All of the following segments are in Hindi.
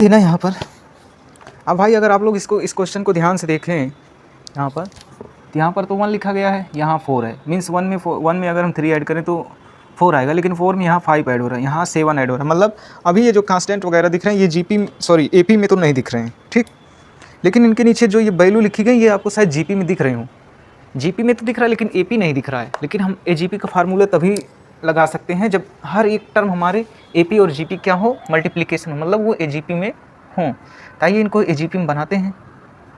है ना यहाँ पर। अब भाई अगर आप लोग इसको इस क्वेश्चन को ध्यान से देखें यहाँ पर, तो यहाँ पर तो 1 लिखा गया है, यहाँ 4 है, मीन्स 1 में अगर हम 3 ऐड करें तो 4 आएगा, लेकिन 4 में यहाँ 5 ऐड हो रहा है, यहाँ 7 ऐड हो रहा है। मतलब अभी ये जो कांस्टेंट वगैरह दिख रहे हैं ये एपी में तो नहीं दिख रहे हैं, ठीक। लेकिन इनके नीचे जो ये वैल्यू लिखी गई ये आपको शायद जीपी में दिख रही हूँ। जीपी में तो दिख रहा है लेकिन एपी नहीं दिख रहा है। लेकिन हम एजीपी का फार्मूला तभी लगा सकते हैं जब हर एक टर्म हमारे एपी और जीपी क्या हो, मल्टीप्लिकेशन, मतलब वो एजीपी में हों। ताइए इनको एजीपी में बनाते हैं।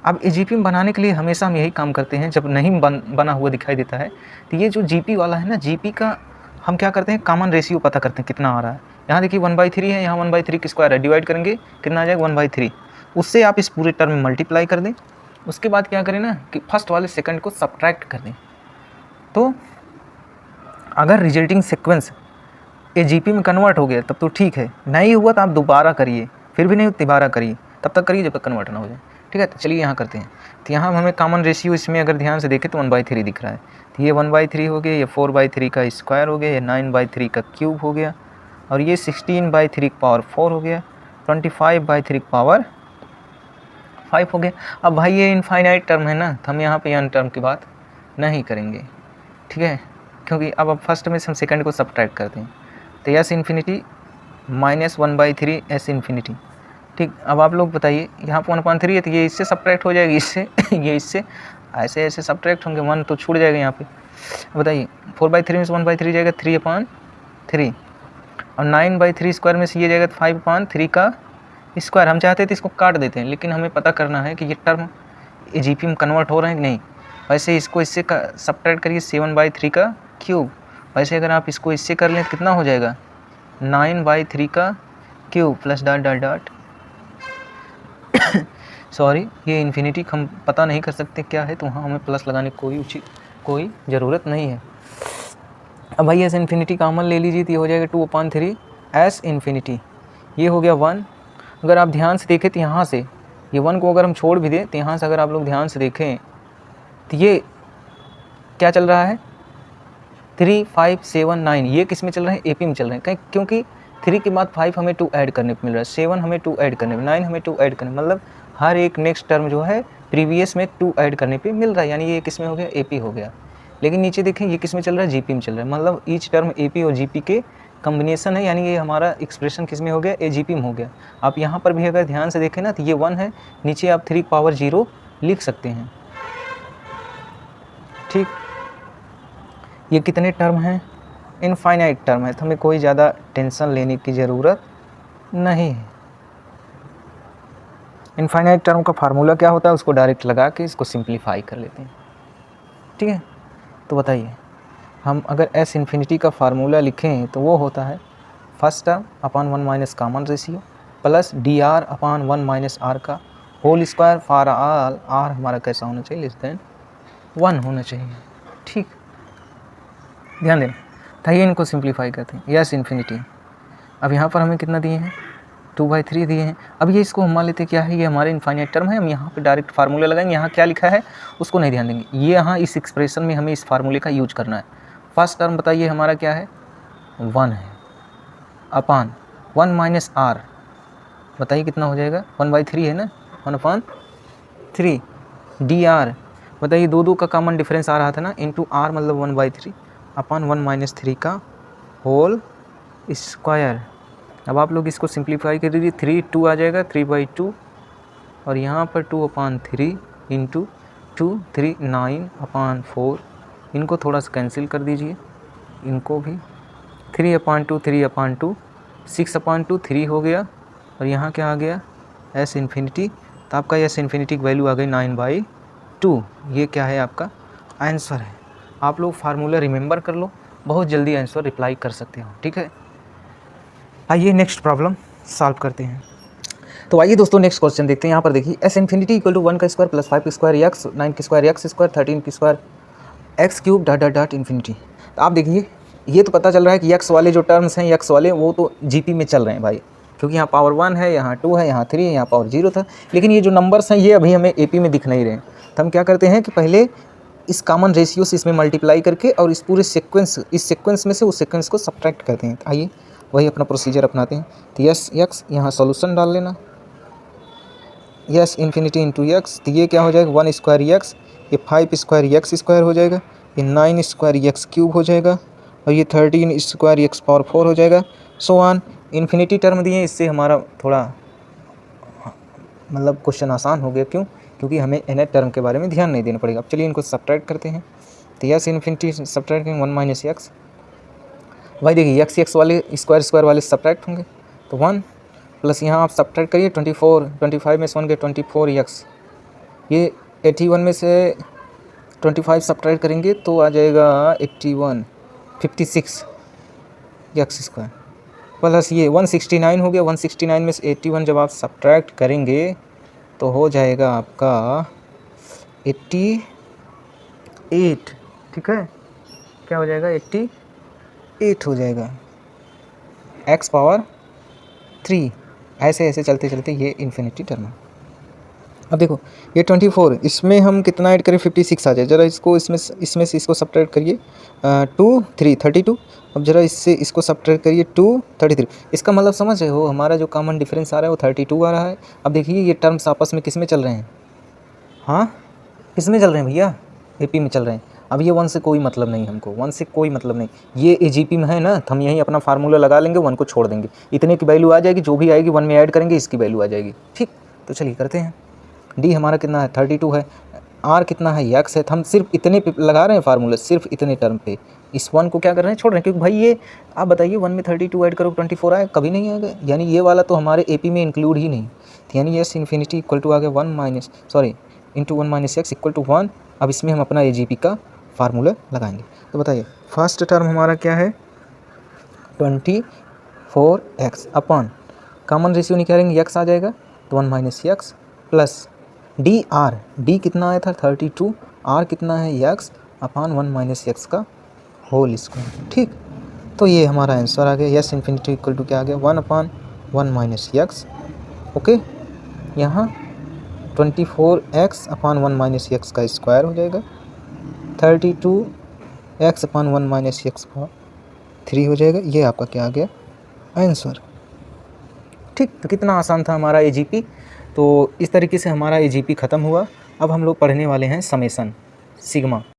अब एजीपी में बनाने के लिए हमेशा हम यही काम करते हैं, जब नहीं बना हुआ दिखाई देता है तो ये जो जीपी वाला है ना, जीपी का हम क्या करते हैं, कॉमन रेशियो पता करते हैं कितना आ रहा है। यहाँ देखिए 1/3 है, यहाँ 1/3 की स्क्वायर है, डिवाइड करेंगे कितना आ जाएगा 1/3। उससे आप इस पूरे टर्म में मल्टीप्लाई कर दें। उसके बाद क्या करें ना कि फर्स्ट वाले सेकंड को सब्ट्रैक्ट कर दें। तो अगर रिजल्टिंग सीक्वेंस एजीपी में कन्वर्ट हो गया तब तो ठीक है, नहीं हुआ तो आप दोबारा करिए, फिर भी नहीं दोबारा करिए, तब तक करिए जब तक कन्वर्ट ना हो जाए, ठीक है। तो चलिए यहाँ करते हैं। तो यहाँ हमें कॉमन रेशियो इसमें अगर ध्यान से देखें तो 1/3 दिख रहा है। तो ये 1/3 हो गया, ये 4/3 का स्क्वायर हो गया, ये 9/3 का क्यूब हो गया, और ये 16/3 की पावर 4 हो गया, 25/3 की पावर 5 हो गया। अब भाई ये इनफाइनाइट टर्म है ना, तो हम यहाँ पे एन टर्म की बात नहीं करेंगे, ठीक है, क्योंकि अब फर्स्ट में से हम सेकंड को सब्ट्रैक्ट करते हैं। तो S infinity minus 1/3 S infinity, ठीक। अब आप लोग बताइए, यहाँ पर 1/3 है तो ये इससे सब्ट्रैक्ट हो जाएगी, इससे ये इससे ऐसे ऐसे सब्ट्रैक्ट होंगे, 1 तो छूट जाएगा यहाँ पे। बताइए 4/3 में से 1/3 जाएगा 3/3, और 9/3 स्क्वायर में से ये जाएगा 5/3 का स्क्वायर। हम चाहते थे इसको काट देते हैं, लेकिन हमें पता करना है कि ये टर्म एजीपी में कन्वर्ट हो रहे हैं कि नहीं। वैसे इसको इससे सब्ट्रैक्ट करिए 7/3 का क्यूब, वैसे अगर आप इसको इससे कर लें तो कितना हो जाएगा 9/3 का cube plus dot dot dot sorry, ये इन्फिनिटी हम पता नहीं कर सकते क्या है, तो वहाँ हमें प्लस लगाने की कोई ज़रूरत नहीं है। अब भाई एस इन्फिनिटी कॉमन ले लीजिए तो ये हो जाएगा 2/3 एस इन्फिनिटी, ये हो गया 1। अगर आप ध्यान से देखें तो यहाँ से ये 1 को अगर हम छोड़ भी दें तो यहाँ से अगर आप लोग ध्यान से देखें तो ये क्या चल रहा है 3, 5, 7, 9, ये किस में चल रहे हैं, एपी में चल रहे हैं। कहीं क्योंकि 3 के बाद 5 हमें 2 ऐड करने को मिल रहा है, 7 हमें 2 ऐड करने में, 9 हमें 2 ऐड करने, मतलब हर एक नेक्स्ट टर्म जो है प्रीवियस में 2 ऐड करने पे मिल रहा है, यानी ये किस में हो गया, एपी हो गया। लेकिन नीचे देखें ये किस में चल रहा है, जीपी में चल रहा है, मतलब ईच टर्म एपी और जीपी के कॉम्बिनेशन है, यानी ये हमारा एक्सप्रेशन किस में हो गया, एजीपी में हो गया। आप यहाँ पर भी अगर ध्यान से देखें ना तो ये 1 है, नीचे आप 3/0 लिख सकते हैं, ठीक। ये कितने टर्म हैं, इनफाइनाइट टर्म है, तो हमें कोई ज़्यादा टेंशन लेने की ज़रूरत नहीं है। इनफाइनाइट टर्म का फार्मूला क्या होता है उसको डायरेक्ट लगा के इसको सिंप्लीफाई कर लेते हैं, ठीक है। तो बताइए हम अगर एस इन्फिनिटी का फार्मूला लिखें तो वो होता है first term upon 1 minus common ratio plus dr upon 1 minus r का whole square for all r हमारा कैसा होना चाहिए, लेस देन 1 होना चाहिए, ठीक। ध्यान देना, ताइए इनको सिंप्लीफाई करते हैं। यस इन्फिनिटी, अब यहाँ पर हमें कितना दिए हैं 2/3 दिए हैं। अब ये इसको हम मान लेते हैं क्या है, ये हमारे इनफाइनाइट टर्म है, हम यहाँ पे डायरेक्ट फार्मूला लगाएंगे, यहाँ क्या लिखा है उसको नहीं ध्यान देंगे, ये यहाँ इस एक्सप्रेशन में हमें इस फार्मूले का यूज करना है। फर्स्ट टर्म बताइए हमारा क्या है 1 है, अपॉन 1 माइनस r, बताइए कितना हो जाएगा 1/3 है ना, 1/3 dr, बताइए 2 का कॉमन डिफरेंस आ रहा था ना, इंटू r मतलब 1/3 अपॉन 1 माइनस 3 का होल स्क्वायर। अब आप लोग इसको सिंप्लीफाई कर दीजिए, 3 2 आ जाएगा 3/2, और यहाँ पर 2/3 इंटू 2 3 9/4, इनको थोड़ा सा कैंसिल कर दीजिए, इनको भी 3/2 3/2 6/2 3 हो गया, और यहाँ क्या आ गया एस इन्फिनिटी, तो आपका एस इन्फिनिटी की वैल्यू आ गई 9/2। ये क्या है आपका आंसर है। आप लोग फार्मूला रिमेंबर कर लो, बहुत जल्दी आंसर रिप्लाई कर सकते हो, ठीक है। आइए नेक्स्ट प्रॉब्लम सॉल्व करते हैं। तो आइए दोस्तों नेक्स्ट क्वेश्चन देखते हैं। यहाँ पर देखिए एस इन्फिनिटी इक्वल टू 1 का स्क्वायर प्लस 5 का स्क्वायर एक्स 9 का स्क्वायर एक्स स्क्वायर 13 का square x cube dot dot dot infinity. तो आप देखिए ये तो पता चल रहा है कि एक्स वाले जो टर्म्स हैं एक्स वाले वो तो जीपी में चल रहे हैं भाई, क्योंकि यहाँ पावर 1 है, यहाँ 2 है, यहाँ 3 है, यहाँ पावर 0 था। लेकिन ये जो नंबर्स हैं ये अभी हमें एपी में दिख नहीं रहे हैं, तो हम क्या करते हैं कि पहले इस कॉमन रेशियो से इसमें मल्टीप्लाई करके और इस पूरे सीक्वेंस इस सीक्वेंस में से उस सीक्वेंस को सब्ट्रैक्ट करते हैं। आइए वही अपना प्रोसीजर अपनाते हैं। तो यस एक्स यहाँ सॉल्यूशन डाल लेना, यस इन्फिनिटी इंटू एक्स, तो ये क्या हो जाएगा 1 स्क्वायर एक्स, ये 5 स्क्वायर एक्स स्क्वायर हो जाएगा, ये 9 स्क्वायर एक्स क्यूब हो जाएगा, और ये 13 स्क्वायर एक्स पावर 4 हो जाएगा। सो ऑन इन्फिनिटी टर्म दिए, इससे हमारा थोड़ा मतलब क्वेश्चन आसान हो गया। क्यों? क्योंकि हमें nth टर्म के बारे में ध्यान नहीं देना पड़ेगा। अब चलिए इनको सब्ट्रैक्ट करते हैं। तो यस इन्फिनिटी सब्ट्रैक्ट करेंगे 1 माइनस एक्स, भाई देखिए एक्स वाले स्क्वायर वाले सब्ट्रैक्ट होंगे, तो 1 प्लस यहाँ आप सब्ट्रैक्ट करिए 24, 25 में से 1 के 24 एक्स, ये 81 में से 25 सब्ट्रैक्ट करेंगे तो आ जाएगा 81, 56 एक्स स्क्वायर, प्लस ये 169 हो गया। 169 में से 81 जब आप सब्ट्रैक्ट करेंगे तो हो जाएगा आपका 88, ठीक है, क्या हो जाएगा 88 हो जाएगा x पावर 3। ऐसे ऐसे चलते चलते ये इन्फिनिटी टर्म है। अब देखो ये 24, इसमें हम कितना ऐड करें 56 आ जाए, ज़रा इसको इसमें से इसको सब्ट्रैक्ट करिए 2 3 32। अब ज़रा इससे इसको सब्ट्रैक्ट करिए 2 33। इसका मतलब समझ रहे हो, हमारा जो कॉमन डिफरेंस आ रहा है वो 32 आ रहा है। अब देखिए ये टर्म्स आपस में किस में चल रहे हैं, हाँ किस में चल रहे हैं भैया, AP में चल रहे हैं। अब ये 1 से कोई मतलब नहीं, हमको 1 से कोई मतलब नहीं, ये AGP में है ना, तो हम यहीं अपना फार्मूला लगा लेंगे, 1 को छोड़ देंगे, इतने की वैल्यू आ जाएगी, जो भी आएगी 1 में ऐड करेंगे, इसकी वैल्यू आ जाएगी। ठीक, तो चलिए करते हैं। D हमारा कितना है 32 है, R कितना है x है, तो हम सिर्फ इतने पे लगा रहे हैं फार्मूला, सिर्फ इतने टर्म पे। इस 1 को क्या कर रहे हैं, छोड़ रहे हैं, क्योंकि भाई ये आप बताइए 1 में 32 ऐड करो 24 आए, कभी नहीं आएगा, यानी ये वाला तो हमारे AP में इंक्लूड ही नहीं। तो यानी यस इन्फिनिटी इक्वल टू आ गया 1 माइनस x इक्वल टू 1। अब इसमें हम अपना AGP का फार्मूला लगाएंगे। तो बताइए फर्स्ट टर्म हमारा क्या है 24x अपॉन कॉमन रेशियो निकालेंगे x आ जाएगा, तो 1 माइनस x प्लस D कितना आया था 32, R कितना है x अपॉन 1 माइनस x का होल स्क्वायर। ठीक, तो ये हमारा आंसर आ गया। यस इन्फिनिटी इक्वल टू क्या आ गया 1 अपॉन 1 माइनस x। ओके, यहाँ 24x अपॉन 1 माइनस x का स्क्वायर हो जाएगा, 32x अपॉन 1 माइनस x का 3 हो जाएगा। ये आपका क्या आ गया आंसर। ठीक, तो कितना आसान था हमारा AGP। तो इस तरीके से हमारा AGP ख़त्म हुआ। अब हम लोग पढ़ने वाले हैं समेसन सिग्मा।